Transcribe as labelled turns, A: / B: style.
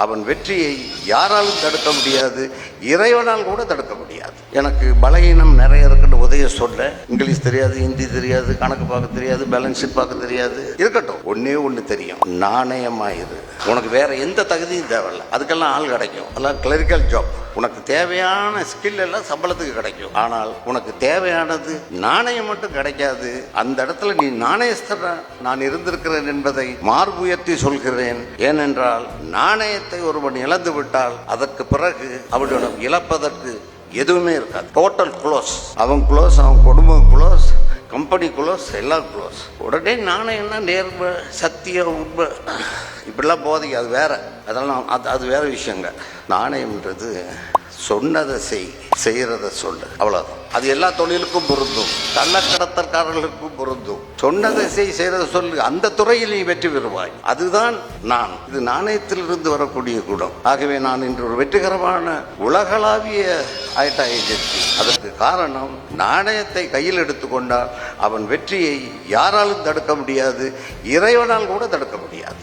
A: அவன் வெற்றியை யாராலும் தடுக்க முடியாது, இறைவனால் கூட தடுக்க முடியாது. எனக்கு பலகீனம் நிறைய இருக்குன்னு உதய சொல்ல, இங்கிலீஷ் தெரியாது, ஹிந்தி தெரியாது, கணக்கு பார்க்க தெரியாது, பேலன்ஸ் ஷீட் பார்க்க தெரியாது, இருக்கட்டும். ஒன்னே ஒன்று தெரியும், நாணயமாயிரு. உனக்கு வேற எந்த தகுதியும் தேவையில்லை, அதுக்கெல்லாம் ஆள் கிடைக்கும். அதெல்லாம் கிளரிக்கல் ஜாப். உனக்கு தேவையான ஸ்கில் எல்லாம் சம்பளத்துக்கு கிடைக்கும். ஆனால் உனக்கு தேவையானது நாணயம் மட்டும் கிடைக்காது. அந்த இடத்துல நீ நாணயஸ்தர நான் இருந்திருக்கிறேன் என்பதை மார்புயர்த்தி சொல்கிறேன். ஏனென்றால் நாணயத்தை ஒருவன் இழந்து விட்டால் அதற்கு பிறகு அவனிடம் இழப்பதற்கு எதுவுமே இருக்காது. Total close. அவன் க்ளோஸ், அவன் குடும்பம் க்ளோஸ், கம்பெனி க்ளோஸ், எல்லாம் க்ளோஸ். உடனே நாணயம்னா நேர்மை, சத்தியம், உண்மை, இப்படிலாம் போதைக்கு அது வேற. அதெல்லாம் அது வேற விஷயங்க. நாணயம்ன்றது சொன்னதை செய்யறத சொல்லு, அவ்வளவுதான். அது எல்லா தொழிலுக்கும் பொருந்தும், கள்ளக்கடத்தற்காரர்களுக்கும் பொருந்தும். சொன்னதை செய்யறத சொல்லு, அந்த துறையில் நீ வெற்றி பெறுவாய். அதுதான் நான். இது நாணயத்திலிருந்து வரக்கூடிய குணம். ஆகவே நான் இன்று ஒரு வெற்றிகரமான உலகளாவிய ஐடா ஏஜென்சி. அதற்கு காரணம், நாணயத்தை கையில் எடுத்துக்கொண்டால் அவன் வெற்றியை யாராலும் தடுக்க முடியாது, இறைவனால் கூட தடுக்க முடியாது.